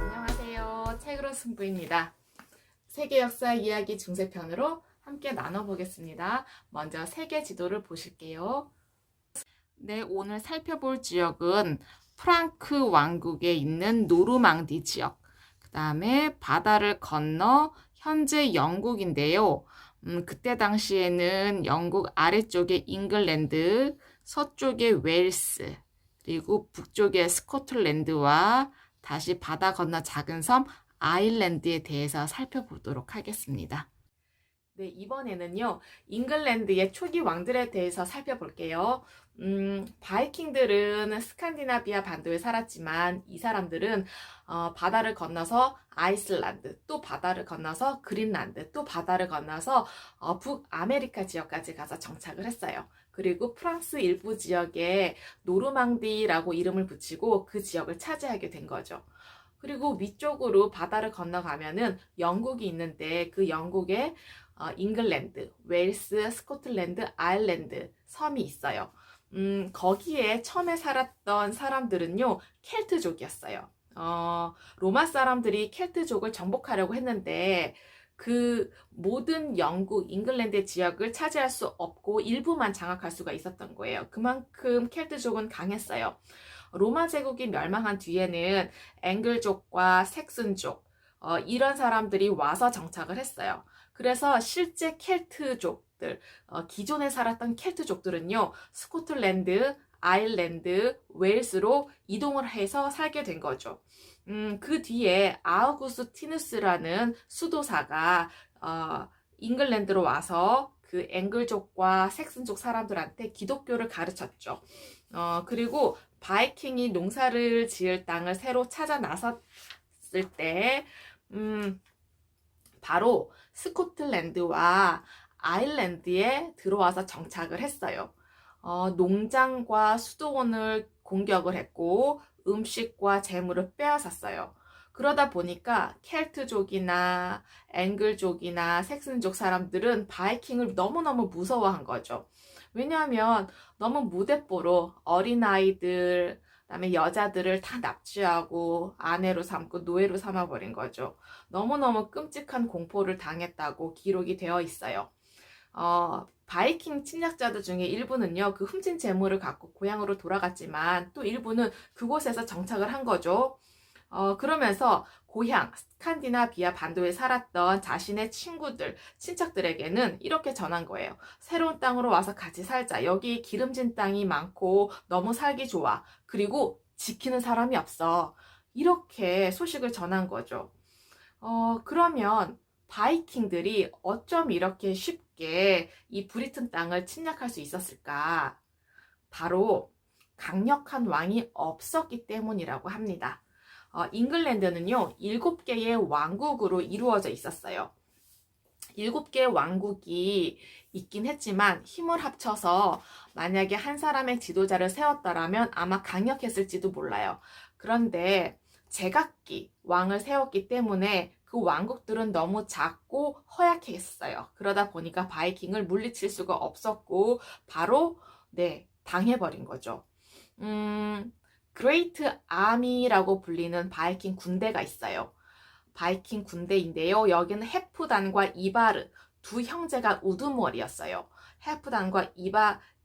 안녕하세요. 책으로 승부입니다. 세계 역사 이야기 중세편으로 함께 나눠보겠습니다. 먼저 세계 지도를 보실게요. 네, 오늘 살펴볼 지역은 프랑크 왕국에 있는 노르망디 지역, 그 다음에 바다를 건너 현재 영국인데요. 그때 당시에는 영국 아래쪽에 잉글랜드, 서쪽에 웨일스, 그리고 북쪽에 스코틀랜드와 다시 바다 건너 작은 섬 아일랜드에 대해서 살펴보도록 하겠습니다. 네, 이번에는요, 잉글랜드의 초기 왕들에 대해서 살펴볼게요. 바이킹들은 스칸디나비아 반도에 살았지만 이 사람들은 바다를 건너서 아이슬란드, 또 바다를 건너서 그린란드, 또 바다를 건너서 북아메리카 지역까지 가서 정착을 했어요. 그리고 프랑스 일부 지역에 노르망디라고 이름을 붙이고 그 지역을 차지하게 된 거죠. 그리고 위쪽으로 바다를 건너가면은 영국이 있는데 그 영국에 잉글랜드, 웨일스, 스코틀랜드, 아일랜드 섬이 있어요. 거기에 처음에 살았던 사람들은요, 켈트족이었어요. 로마 사람들이 켈트족을 정복하려고 했는데 그 모든 영국, 잉글랜드 지역을 차지할 수 없고 일부만 장악할 수가 있었던 거예요. 그만큼 켈트족은 강했어요. 로마 제국이 멸망한 뒤에는 앵글족과 색슨족, 이런 사람들이 와서 정착을 했어요. 그래서 실제 켈트족들, 기존에 살았던 켈트족들은요, 스코틀랜드, 아일랜드, 웨일스로 이동을 해서 살게 된 거죠. 그 뒤에 아우구스티누스라는 수도사가 잉글랜드로 와서 그 앵글족과 색슨족 사람들한테 기독교를 가르쳤죠. 그리고 바이킹이 농사를 지을 땅을 새로 찾아 나섰을 때, 바로 스코틀랜드와 아일랜드에 들어와서 정착을 했어요. 농장과 수도원을 공격을 했고 음식과 재물을 빼앗았어요. 그러다 보니까 켈트족이나 앵글족이나 색슨족 사람들은 바이킹을 너무너무 무서워한 거죠. 왜냐하면 너무 무대뽀로 어린아이들, 그다음에 여자들을 다 납치하고 아내로 삼고 노예로 삼아버린 거죠. 너무너무 끔찍한 공포를 당했다고 기록이 되어 있어요. 바이킹 침략자들 중에 일부는요, 그 훔친 재물을 갖고 고향으로 돌아갔지만 또 일부는 그곳에서 정착을 한 거죠. 그러면서 고향 스칸디나비아 반도에 살았던 자신의 친구들, 친척들에게는 이렇게 전한 거예요. 새로운 땅으로 와서 같이 살자. 여기 기름진 땅이 많고 너무 살기 좋아. 그리고 지키는 사람이 없어. 이렇게 소식을 전한 거죠. 그러면 바이킹들이 어쩜 이렇게 쉽게 이 브리튼 땅을 침략할 수 있었을까? 바로 강력한 왕이 없었기 때문이라고 합니다. 잉글랜드는요, 7개의 왕국으로 이루어져 있었어요. 7개의 왕국이 있긴 했지만 힘을 합쳐서 만약에 한 사람의 지도자를 세웠다라면 아마 강력했을지도 몰라요. 그런데 제각기 왕을 세웠기 때문에 그 왕국들은 너무 작고 허약해 있었어요. 그러다 보니까 바이킹을 물리칠 수가 없었고 바로 당해버린 거죠. 그레이트 아미라고 불리는 바이킹 군대가 있어요. 바이킹 군대인데요. 여기는 헤프단과 이바르 두 형제가 우두머리였어요. 헤프단과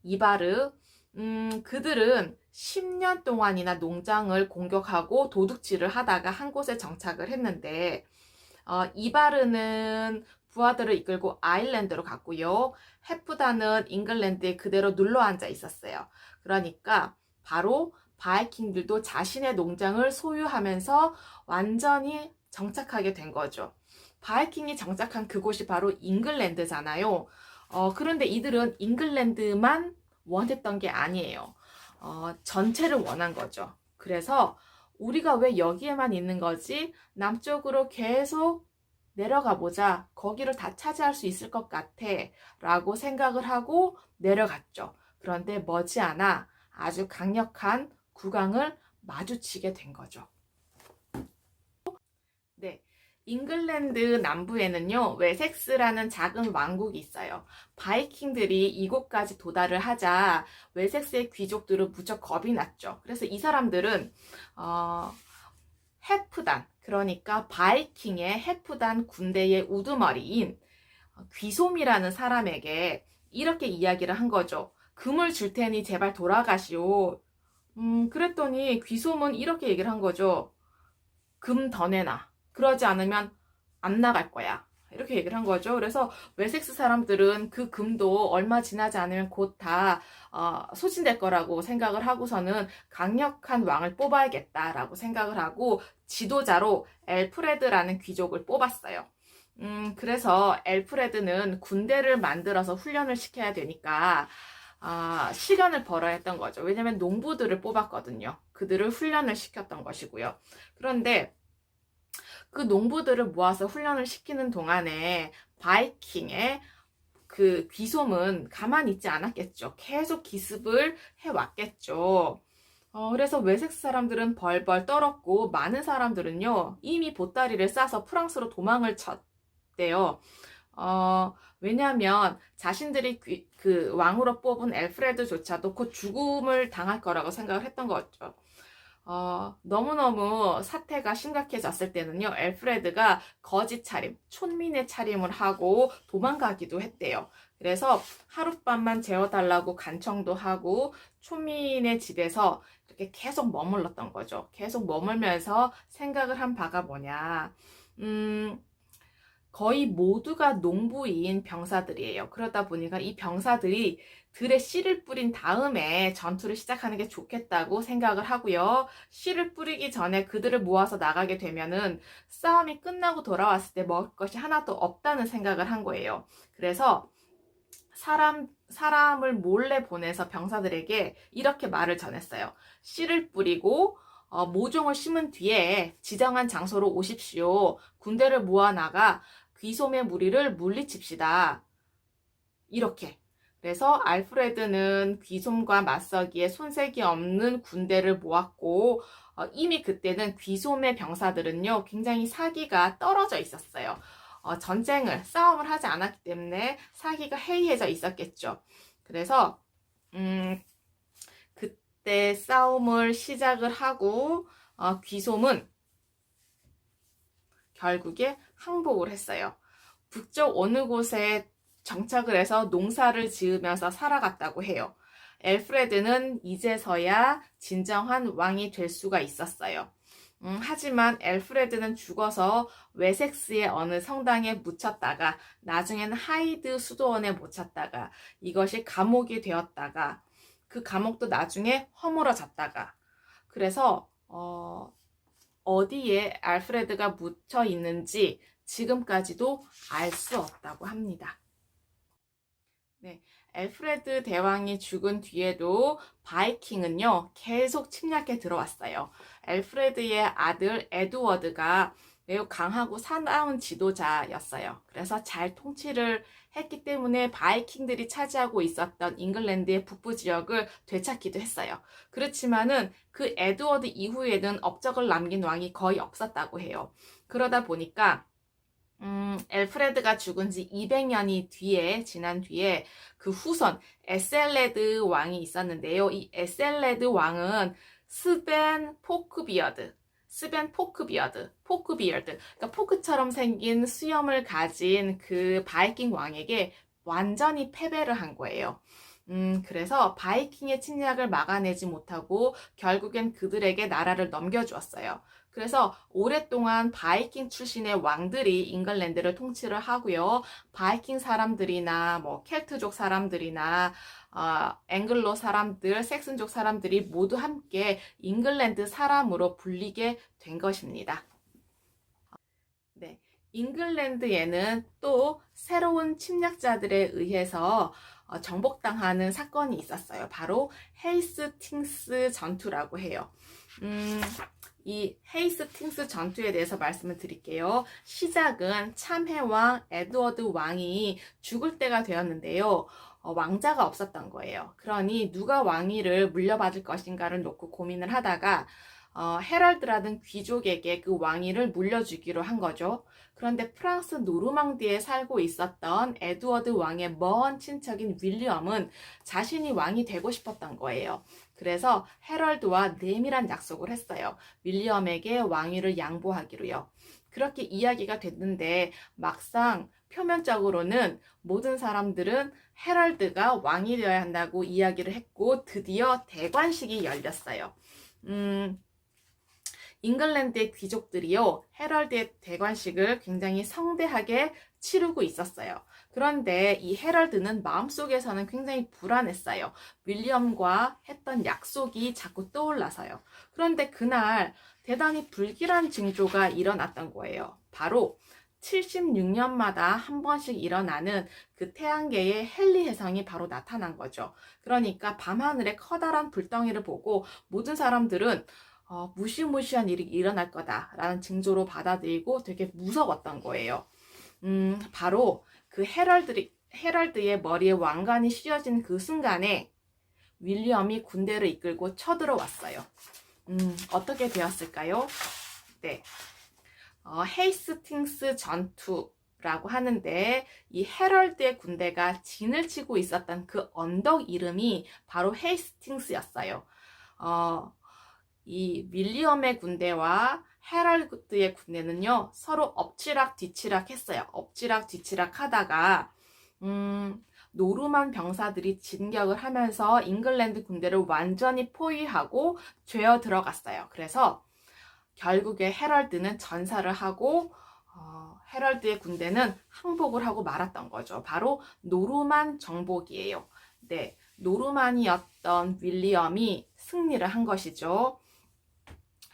이바르 그들은 10년 동안이나 농장을 공격하고 도둑질을 하다가 한 곳에 정착을 했는데 이바르는 부하들을 이끌고 아일랜드로 갔고요. 헤프단은 잉글랜드에 그대로 눌러앉아 있었어요. 그러니까 바로 바이킹들도 자신의 농장을 소유하면서 완전히 정착하게 된 거죠. 바이킹이 정착한 그곳이 바로 잉글랜드잖아요. 그런데 이들은 잉글랜드만 원했던 게 아니에요. 전체를 원한 거죠. 그래서 우리가 왜 여기에만 있는 거지? 남쪽으로 계속 내려가 보자. 거기를 다 차지할 수 있을 것 같아. 라고 생각을 하고 내려갔죠. 그런데 머지않아 아주 강력한 국왕을 마주치게 된 거죠. 네, 잉글랜드 남부에는요, 웨섹스라는 작은 왕국이 있어요. 바이킹들이 이곳까지 도달을 하자 웨섹스의 귀족들은 무척 겁이 났죠. 그래서 이 사람들은 해프단, 그러니까 바이킹의 해프단 군대의 우두머리인 귀솜이라는 사람에게 이렇게 이야기를 한 거죠. 금을 줄 테니 제발 돌아가시오. 그랬더니 귀솜은 이렇게 얘기를 한 거죠. 금 더 내놔. 그러지 않으면 안 나갈 거야. 이렇게 얘기를 한 거죠. 그래서 웨섹스 사람들은 그 금도 얼마 지나지 않으면 곧 다 소진될 거라고 생각을 하고서는 강력한 왕을 뽑아야겠다라고 생각을 하고 지도자로 엘프레드라는 귀족을 뽑았어요. 그래서 엘프레드는 군대를 만들어서 훈련을 시켜야 되니까 시간을 벌어야 했던 거죠. 왜냐면 농부들을 뽑았거든요. 그들을 훈련을 시켰던 것이고요. 그런데 그 농부들을 모아서 훈련을 시키는 동안에 바이킹의 그 귀솜은 가만히 있지 않았겠죠. 계속 기습을 해왔겠죠. 그래서 웨섹스 사람들은 벌벌 떨었고 많은 사람들은요 이미 보따리를 싸서 프랑스로 도망을 쳤대요. 왜냐하면 자신들이 그 왕으로 뽑은 엘프레드조차도 곧 죽음을 당할 거라고 생각을 했던 거죠. 너무너무 사태가 심각해졌을 때는요, 엘프레드가 거짓 차림, 촌민의 차림을 하고 도망가기도 했대요. 그래서 하룻밤만 재워달라고 간청도 하고 촌민의 집에서 이렇게 계속 머물렀던 거죠. 계속 머물면서 생각을 한 바가 뭐냐. 거의 모두가 농부인 병사들이에요. 그러다 보니까 이 병사들이 들에 씨를 뿌린 다음에 전투를 시작하는 게 좋겠다고 생각을 하고요. 씨를 뿌리기 전에 그들을 모아서 나가게 되면은 싸움이 끝나고 돌아왔을 때 먹을 것이 하나도 없다는 생각을 한 거예요. 그래서 사람을 몰래 보내서 병사들에게 이렇게 말을 전했어요. 씨를 뿌리고 모종을 심은 뒤에 지정한 장소로 오십시오. 군대를 모아나가 귀솜의 무리를 물리칩시다. 이렇게. 그래서 알프레드는 귀솜과 맞서기에 손색이 없는 군대를 모았고 이미 그때는 귀솜의 병사들은요 굉장히 사기가 떨어져 있었어요. 싸움을 하지 않았기 때문에 사기가 해이해져 있었겠죠. 그래서 그때 싸움을 시작을 하고 귀솜은 결국에 항복을 했어요. 북쪽 어느 곳에 정착을 해서 농사를 지으면서 살아갔다고 해요. 엘프레드는 이제서야 진정한 왕이 될 수가 있었어요. 하지만 엘프레드는 죽어서 웨섹스의 어느 성당에 묻혔다가 나중에는 하이드 수도원에 묻혔다가 이것이 감옥이 되었다가 그 감옥도 나중에 허물어졌다가 그래서 어디에 알프레드가 묻혀 있는지 지금까지도 알 수 없다고 합니다. 네, 알프레드 대왕이 죽은 뒤에도 바이킹은요 계속 침략해 들어왔어요. 알프레드의 아들 에드워드가 매우 강하고 사나운 지도자였어요. 그래서 잘 통치를 했기 때문에 바이킹들이 차지하고 있었던 잉글랜드의 북부 지역을 되찾기도 했어요. 그렇지만은 그 에드워드 이후에는 업적을 남긴 왕이 거의 없었다고 해요. 그러다 보니까 엘프레드가 죽은 지 200년이 지난 뒤에 그 후손 에셀레드 왕이 있었는데요. 이 에셀레드 왕은 스벤 포크비어드, 그러니까 포크처럼 생긴 수염을 가진 그 바이킹 왕에게 완전히 패배를 한 거예요. 그래서 바이킹의 침략을 막아내지 못하고 결국엔 그들에게 나라를 넘겨주었어요. 그래서 오랫동안 바이킹 출신의 왕들이 잉글랜드를 통치를 하고요. 바이킹 사람들이나 뭐 켈트족 사람들이나 앵글로 사람들, 섹슨족 사람들이 모두 함께 잉글랜드 사람으로 불리게 된 것입니다. 네, 잉글랜드에는 또 새로운 침략자들에 의해서 정복당하는 사건이 있었어요. 바로 헤이스팅스 전투라고 해요. 이 헤이스팅스 전투에 대해서 말씀을 드릴게요. 시작은 참해왕 에드워드 왕이 죽을 때가 되었는데요. 왕자가 없었던 거예요. 그러니 누가 왕위를 물려받을 것인가를 놓고 고민을 하다가 헤럴드라는 귀족에게 그 왕위를 물려주기로 한 거죠. 그런데 프랑스 노르망디에 살고 있었던 에드워드 왕의 먼 친척인 윌리엄은 자신이 왕이 되고 싶었던 거예요. 그래서 헤럴드와 내밀한 약속을 했어요. 윌리엄에게 왕위를 양보하기로요. 그렇게 이야기가 됐는데 막상 표면적으로는 모든 사람들은 헤럴드가 왕이 되어야 한다고 이야기를 했고 드디어 대관식이 열렸어요. 잉글랜드의 귀족들이요, 헤럴드의 대관식을 굉장히 성대하게 치르고 있었어요. 그런데 이 헤럴드는 마음속에서는 굉장히 불안했어요. 윌리엄과 했던 약속이 자꾸 떠올라서요. 그런데 그날 대단히 불길한 징조가 일어났던 거예요. 바로 76년마다 한 번씩 일어나는 그 태양계의 헨리 해성이 바로 나타난 거죠. 그러니까 밤하늘에 커다란 불덩이를 보고 모든 사람들은 무시무시한 일이 일어날 거다라는 징조로 받아들이고 되게 무서웠던 거예요. 바로 그 헤럴드의 머리에 왕관이 씌워진 그 순간에 윌리엄이 군대를 이끌고 쳐들어왔어요. 어떻게 되었을까요? 네. 헤이스팅스 전투라고 하는데 이 헤럴드의 군대가 진을 치고 있었던 그 언덕 이름이 바로 헤이스팅스였어요. 이 윌리엄의 군대와 헤럴드의 군대는요, 서로 엎치락 뒤치락 했어요. 엎치락 뒤치락 하다가 노르만 병사들이 진격을 하면서 잉글랜드 군대를 완전히 포위하고 죄어 들어갔어요. 그래서 결국에 헤럴드는 전사를 하고 헤럴드의 군대는 항복을 하고 말았던 거죠. 바로 노르만 정복이에요. 네, 노르만이었던 윌리엄이 승리를 한 것이죠.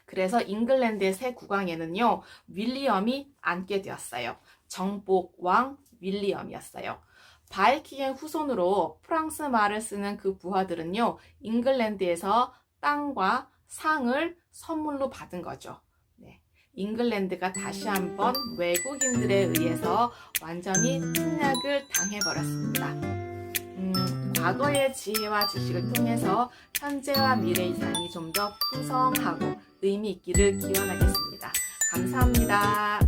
그래서 잉글랜드의 새 국왕에는요, 윌리엄이 앉게 되었어요. 정복왕 윌리엄이었어요. 바이킹의 후손으로 프랑스 말을 쓰는 그 부하들은요, 잉글랜드에서 땅과 상을 선물로 받은 거죠. 네. 잉글랜드가 다시 한번 외국인들에 의해서 완전히 침략을 당해버렸습니다. 과거의 지혜와 지식을 통해서 현재와 미래의 삶이 좀 더 풍성하고 의미 있기를 기원하겠습니다. 감사합니다.